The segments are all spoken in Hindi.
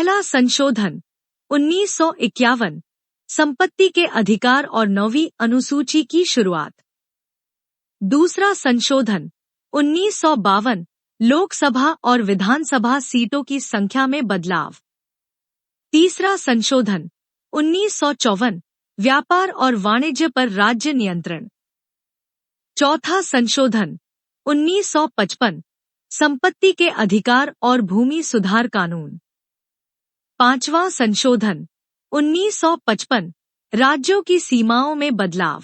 पहला संशोधन 1951 संपत्ति के अधिकार और 9वीं अनुसूची की शुरुआत। दूसरा संशोधन 1952 लोकसभा और विधानसभा सीटों की संख्या में बदलाव। तीसरा संशोधन 1954 व्यापार और वाणिज्य पर राज्य नियंत्रण। चौथा संशोधन 1955 संपत्ति के अधिकार और भूमि सुधार कानून। पांचवां संशोधन 1955 राज्यों की सीमाओं में बदलाव।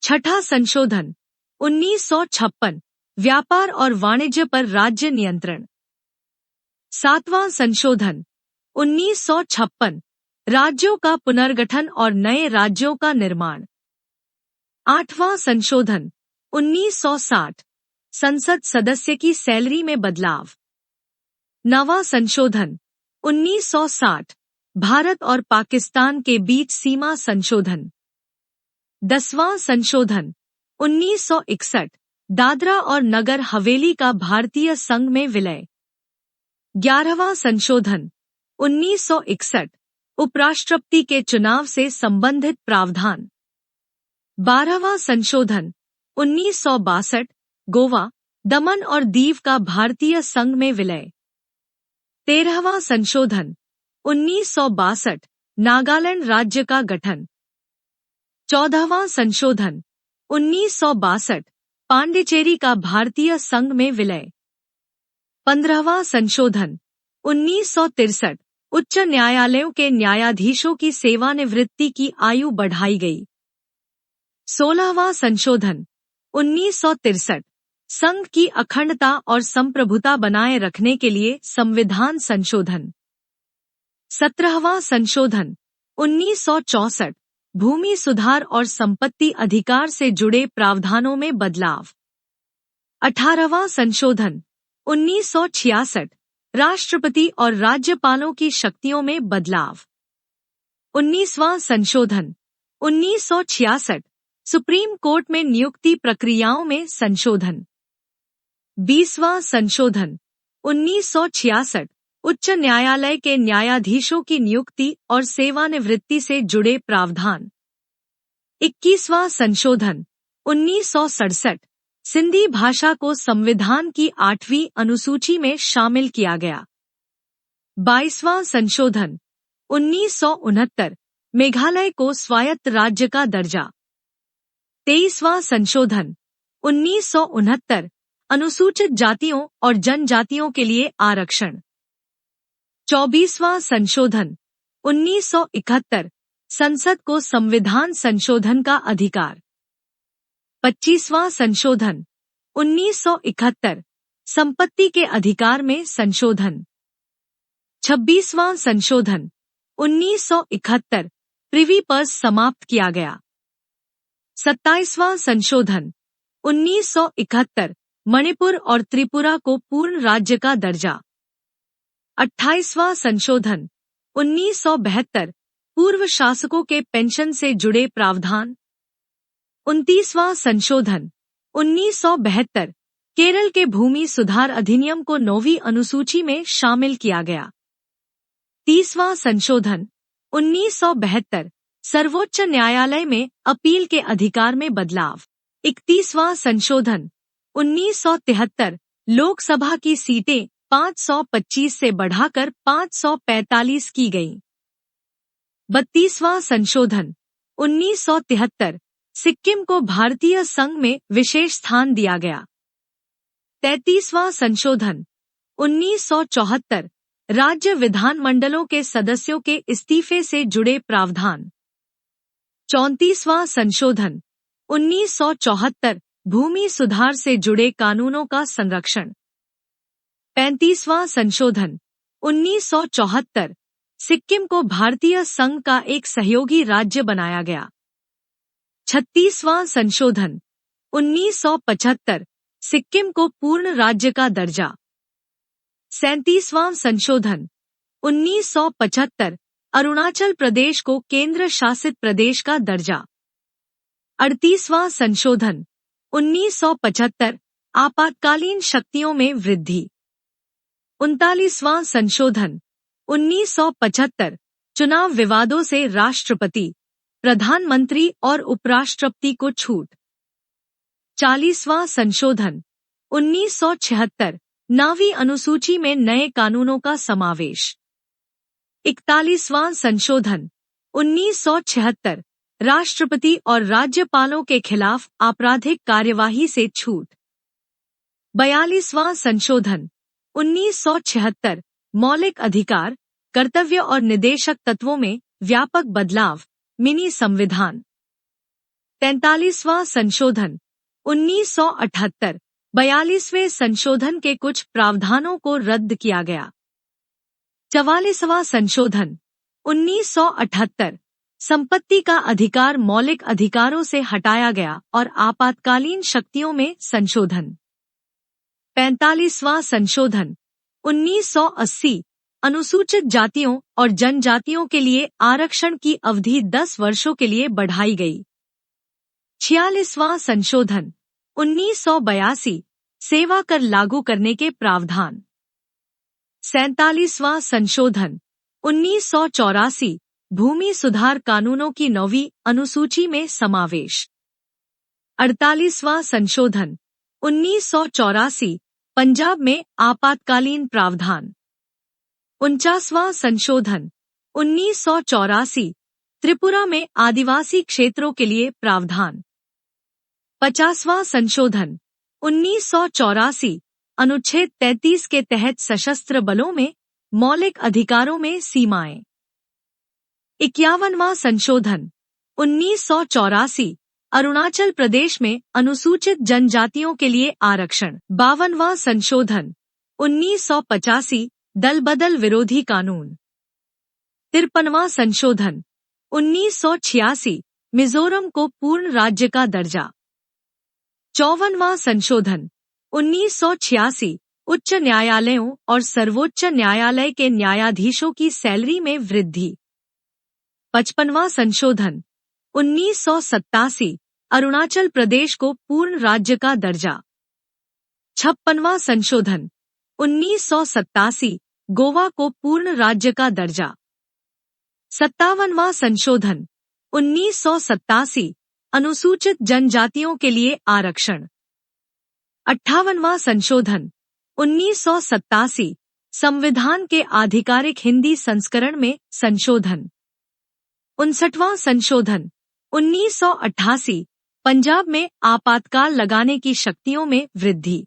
छठा संशोधन 1956 व्यापार और वाणिज्य पर राज्य नियंत्रण। सातवां संशोधन 1956 राज्यों का पुनर्गठन और नए राज्यों का निर्माण। आठवां संशोधन 1960 संसद सदस्य की सैलरी में बदलाव। नवां संशोधन 1960 भारत और पाकिस्तान के बीच सीमा संशोधन। 10वां संशोधन 1961 दादरा और नगर हवेली का भारतीय संघ में विलय। 11वां संशोधन 1961 उपराष्ट्रपति के चुनाव से संबंधित प्रावधान। 12वां संशोधन 1962 गोवा, दमन और दीव का भारतीय संघ में विलय। 13वां संशोधन 1962 नागालैंड राज्य का गठन। 14वां संशोधन 1962 पांडिचेरी का भारतीय संघ में विलय। 15वां संशोधन 1963 उच्च न्यायालयों के न्यायाधीशों की सेवानिवृत्ति की आयु बढ़ाई गई। 16वां संशोधन 1963 संघ की अखंडता और संप्रभुता बनाए रखने के लिए संविधान संशोधन। 17वां संशोधन 1964 भूमि सुधार और संपत्ति अधिकार से जुड़े प्रावधानों में बदलाव। 18वां संशोधन 1966 राष्ट्रपति और राज्यपालों की शक्तियों में बदलाव। 19वां संशोधन 1966 सुप्रीम कोर्ट में नियुक्ति प्रक्रियाओं में संशोधन। 20वां संशोधन 1966 उच्च न्यायालय के न्यायाधीशों की नियुक्ति और सेवानिवृत्ति से जुड़े प्रावधान। 21वां संशोधन 1967 सिंधी भाषा को संविधान की 8वीं अनुसूची में शामिल किया गया। 22वां संशोधन 1969 मेघालय को स्वायत्त राज्य का दर्जा। 23वां संशोधन 1969 अनुसूचित जातियों और जनजातियों के लिए आरक्षण। 24वां संशोधन 1971 संसद को संविधान संशोधन का अधिकार। 25वां संशोधन 1971 संपत्ति के अधिकार में संशोधन। 26वां संशोधन 1971 प्रिवी पर्स समाप्त किया गया। 27वां संशोधन 1971 मणिपुर और त्रिपुरा को पूर्ण राज्य का दर्जा। 28वां संशोधन 1972 पूर्व शासकों के पेंशन से जुड़े प्रावधान। 29वां संशोधन 1972 केरल के भूमि सुधार अधिनियम को 9वीं अनुसूची में शामिल किया गया। 30वां संशोधन 1972 सर्वोच्च न्यायालय में अपील के अधिकार में बदलाव। 31वां संशोधन 1973 लोकसभा की सीटें 525 से बढ़ाकर 545 की गईं। 32वां संशोधन 1973 सिक्किम को भारतीय संघ में विशेष स्थान दिया गया। 33वां संशोधन 1974 राज्य विधानमंडलों के सदस्यों के इस्तीफे से जुड़े प्रावधान। 34वां संशोधन 1974 भूमि सुधार से जुड़े कानूनों का संरक्षण। 35वां संशोधन 1974 सिक्किम को भारतीय संघ का एक सहयोगी राज्य बनाया गया। 36वां संशोधन 1975 सिक्किम को पूर्ण राज्य का दर्जा। 37वां संशोधन 1975 अरुणाचल प्रदेश को केंद्र शासित प्रदेश का दर्जा। 38वां संशोधन 1975 आपातकालीन शक्तियों में वृद्धि। 39वां संशोधन 1975 चुनाव विवादों से राष्ट्रपति, प्रधानमंत्री और उपराष्ट्रपति को छूट। 40वां संशोधन 1976 9वीं अनुसूची में नए कानूनों का समावेश। 41वां संशोधन 1976 राष्ट्रपति और राज्यपालों के खिलाफ आपराधिक कार्यवाही से छूट। 42वां संशोधन 1976 मौलिक अधिकार, कर्तव्य और निदेशक तत्वों में व्यापक बदलाव, मिनी संविधान। 43वां संशोधन 1978 42वें संशोधन के कुछ प्रावधानों को रद्द किया गया। 44वां संशोधन 1978 संपत्ति का अधिकार मौलिक अधिकारों से हटाया गया और आपातकालीन शक्तियों में संशोधन। 45वां संशोधन 1980 अनुसूचित जातियों और जनजातियों के लिए आरक्षण की अवधि 10 वर्षों के लिए बढ़ाई गई। 46वां संशोधन 1982 सेवा कर लागू करने के प्रावधान। 47वां संशोधन 1984 भूमि सुधार कानूनों की 9वीं अनुसूची में समावेश। 48वां संशोधन 1984 पंजाब में आपातकालीन प्रावधान। 49वां संशोधन 1984 त्रिपुरा में आदिवासी क्षेत्रों के लिए प्रावधान। 50वां संशोधन 1984 अनुच्छेद 33 के तहत सशस्त्र बलों में मौलिक अधिकारों में सीमाएं। 51वां संशोधन 1984 अरुणाचल प्रदेश में अनुसूचित जनजातियों के लिए आरक्षण। 52वां संशोधन 1985 दल बदल विरोधी कानून। 53वां संशोधन 1986 मिजोरम को पूर्ण राज्य का दर्जा। 54वां संशोधन 1986 उच्च न्यायालयों और सर्वोच्च न्यायालय के न्यायाधीशों की सैलरी में वृद्धि। 55वां संशोधन 1987 अरुणाचल प्रदेश को पूर्ण राज्य का दर्जा। 56वां संशोधन 1987 गोवा को पूर्ण राज्य का दर्जा। 57वां संशोधन 1987 अनुसूचित जनजातियों के लिए आरक्षण। 58वां संशोधन 1987 संविधान के आधिकारिक हिंदी संस्करण में संशोधन। 59वां संशोधन 1988 पंजाब में आपातकाल लगाने की शक्तियों में वृद्धि।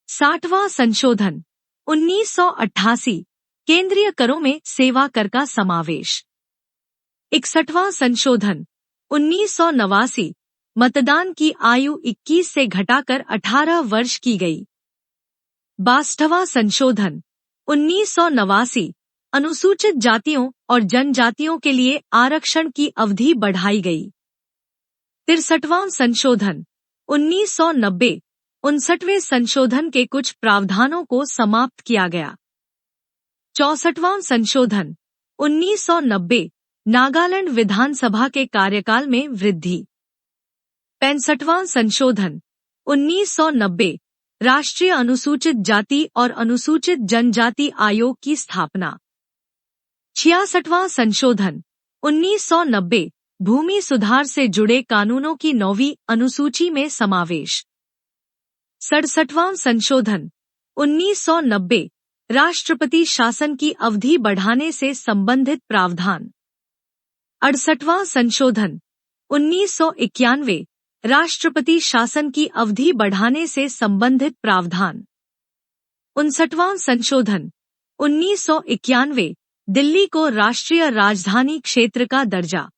60वां संशोधन 1988 केंद्रीय करों में सेवा कर का समावेश। 61वां संशोधन 1989 मतदान की आयु 21 से घटाकर 18 वर्ष की गई। 62वां संशोधन 1989 अनुसूचित जातियों और जनजातियों के लिए आरक्षण की अवधि बढ़ाई गई। 63वां संशोधन 1990 59वें संशोधन के कुछ प्रावधानों को समाप्त किया गया। 64वां संशोधन 1990 नागालैंड विधानसभा के कार्यकाल में वृद्धि। 65वां संशोधन 1990 राष्ट्रीय अनुसूचित जाति और अनुसूचित जनजाति आयोग की स्थापना। 66वां संशोधन 1990 भूमि सुधार से जुड़े कानूनों की 9वीं अनुसूची में समावेश। 67वां संशोधन 1990 राष्ट्रपति शासन की अवधि बढ़ाने से संबंधित प्रावधान। 68वां संशोधन 1991 राष्ट्रपति शासन की अवधि बढ़ाने से संबंधित प्रावधान। 59वां संशोधन 1991 दिल्ली को राष्ट्रीय राजधानी क्षेत्र का दर्जा।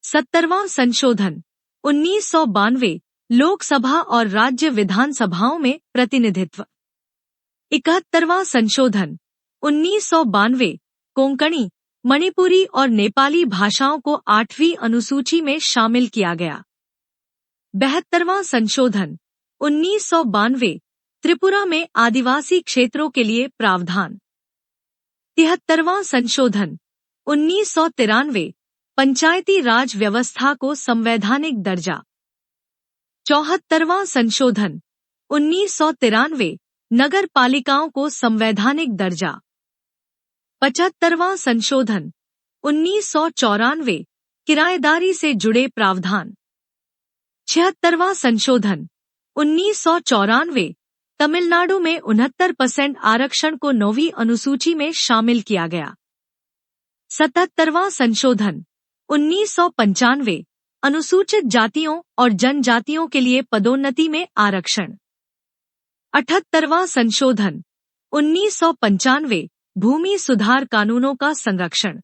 70वां संशोधन 1992 लोकसभा और राज्य विधानसभाओं में प्रतिनिधित्व। 71वां संशोधन 1992 कोंकणी, मणिपुरी और नेपाली भाषाओं को 8वीं अनुसूची में शामिल किया गया। 72वां संशोधन 1992 त्रिपुरा में आदिवासी क्षेत्रों के लिए प्रावधान। 73वां संशोधन 1993 पंचायती राज व्यवस्था को संवैधानिक दर्जा। 74वां संशोधन 1993 नगर पालिकाओं को संवैधानिक दर्जा। 75वां संशोधन 1994 किराएदारी से जुड़े प्रावधान। 76वां संशोधन 1994 तमिलनाडु में 69% आरक्षण को 9वीं अनुसूची में शामिल किया गया। 77वां संशोधन 1995 अनुसूचित जातियों और जनजातियों के लिए पदोन्नति में आरक्षण। 78वां संशोधन 1995 भूमि सुधार कानूनों का संरक्षण।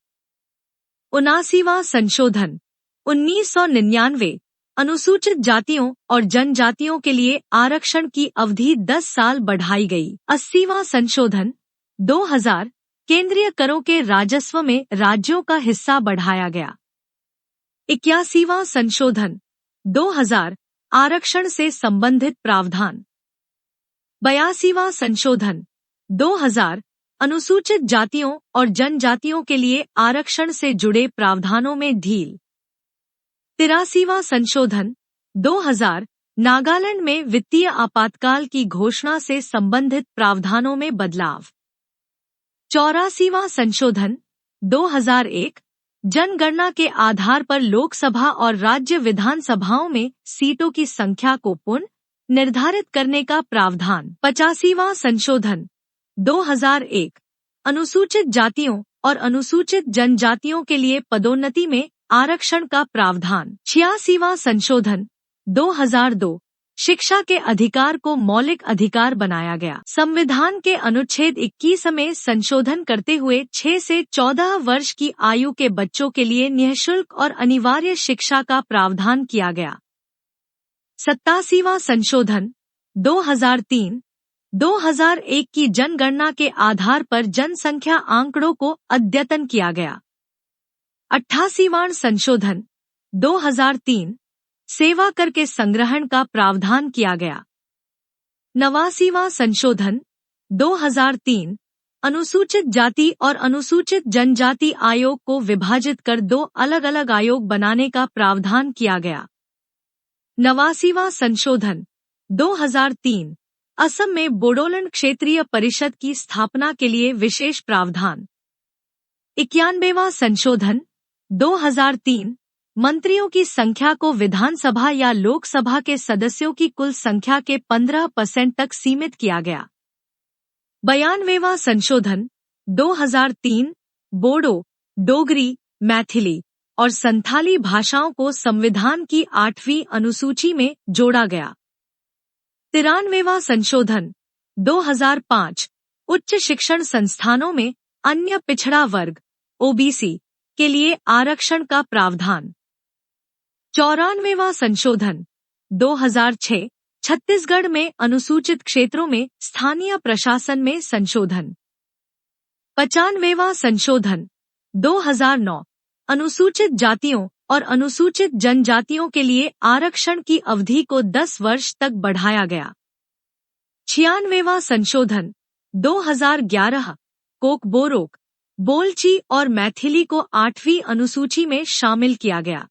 79वां संशोधन 1999 अनुसूचित जातियों और जनजातियों के लिए आरक्षण की अवधि 10 साल बढ़ाई गई। 80वां संशोधन 2000 केंद्रीय करों के राजस्व में राज्यों का हिस्सा बढ़ाया गया। 81वां संशोधन 2000 आरक्षण से संबंधित प्रावधान। 82वां संशोधन 2000 अनुसूचित जातियों और जनजातियों के लिए आरक्षण से जुड़े प्रावधानों में ढील। 83वां संशोधन 2000 नागालैंड में वित्तीय आपातकाल की घोषणा से संबंधित प्रावधानों में बदलाव। 84वां संशोधन 2001 जनगणना के आधार पर लोकसभा और राज्य विधानसभाओं में सीटों की संख्या को पुनः निर्धारित करने का प्रावधान। 85वां संशोधन 2001 अनुसूचित जातियों और अनुसूचित जनजातियों के लिए पदोन्नति में आरक्षण का प्रावधान। 86वां संशोधन 2002 शिक्षा के अधिकार को मौलिक अधिकार बनाया गया। संविधान के अनुच्छेद 21 में संशोधन करते हुए 6 से 14 वर्ष की आयु के बच्चों के लिए निःशुल्क और अनिवार्य शिक्षा का प्रावधान किया गया। 87वां संशोधन 2003 2001 की जनगणना के आधार पर जनसंख्या आंकड़ों को अद्यतन किया गया। 88वां संशोधन 2003 सेवा कर के संग्रहण का प्रावधान किया गया। 89वां संशोधन 2003 अनुसूचित जाति और अनुसूचित जनजाति आयोग को विभाजित कर 2 अलग-अलग आयोग बनाने का प्रावधान किया गया। 89वां संशोधन 2003 असम में बोडोलैंड क्षेत्रीय परिषद की स्थापना के लिए विशेष प्रावधान। 91वां संशोधन 2003 मंत्रियों की संख्या को विधानसभा या लोकसभा के सदस्यों की कुल संख्या के 15% तक सीमित किया गया। 92वां संशोधन 2003 बोडो, डोगरी, मैथिली और संथाली भाषाओं को संविधान की 8वीं अनुसूची में जोड़ा गया। 93वां संशोधन 2005 उच्च शिक्षण संस्थानों में अन्य पिछड़ा वर्ग ओबीसी के लिए आरक्षण का प्रावधान। 94वां संशोधन 2006 छत्तीसगढ़ में अनुसूचित क्षेत्रों में स्थानीय प्रशासन में संशोधन। 95वां संशोधन 2009 अनुसूचित जातियों और अनुसूचित जनजातियों के लिए आरक्षण की अवधि को 10 वर्ष तक बढ़ाया गया। 96वां संशोधन 2011 कोकबोरोक, बोलची और मैथिली को 8वीं अनुसूची में शामिल किया गया।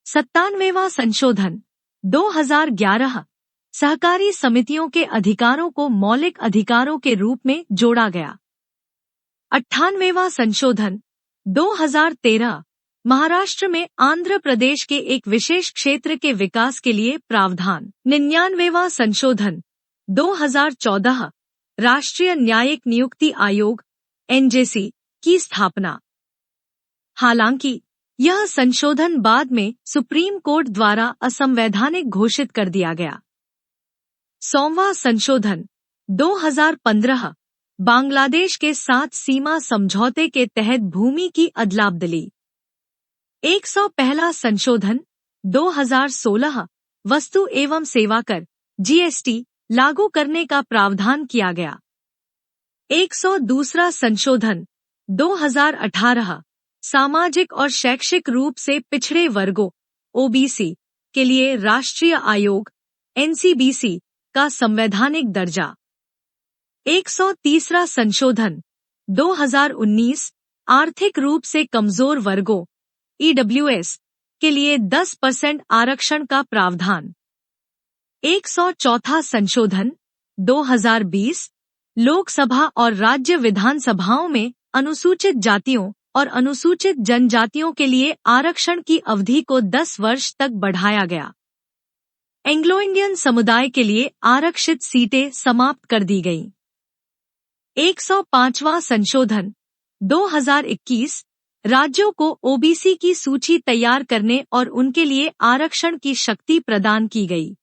97वां संशोधन 2011 सहकारी समितियों के अधिकारों को मौलिक अधिकारों के रूप में जोड़ा गया। 98वां संशोधन 2013 महाराष्ट्र में आंध्र प्रदेश के एक विशेष क्षेत्र के विकास के लिए प्रावधान। 99वां संशोधन 2014 राष्ट्रीय न्यायिक नियुक्ति आयोग एनजेसी की स्थापना। हालांकि यह संशोधन बाद में सुप्रीम कोर्ट द्वारा असंवैधानिक घोषित कर दिया गया। 100वां संशोधन 2015 बांग्लादेश के साथ सीमा समझौते के तहत भूमि की अदला-बदली। 101वां संशोधन 2016 वस्तु एवं सेवा कर जीएसटी लागू करने का प्रावधान किया गया। 102वां संशोधन 2018 सामाजिक और शैक्षिक रूप से पिछड़े वर्गों ओबीसी के लिए राष्ट्रीय आयोग एनसीबीसी का संवैधानिक दर्जा। 130वां संशोधन 2019 आर्थिक रूप से कमजोर वर्गों ईडब्ल्यूएस के लिए 10% आरक्षण का प्रावधान। 104वां संशोधन 2020 लोकसभा और राज्य विधानसभाओं में अनुसूचित जातियों और अनुसूचित जनजातियों के लिए आरक्षण की अवधि को 10 वर्ष तक बढ़ाया गया। एंग्लो इंडियन समुदाय के लिए आरक्षित सीटें समाप्त कर दी गईं। 105वां संशोधन 2021 राज्यों को ओबीसी की सूची तैयार करने और उनके लिए आरक्षण की शक्ति प्रदान की गई।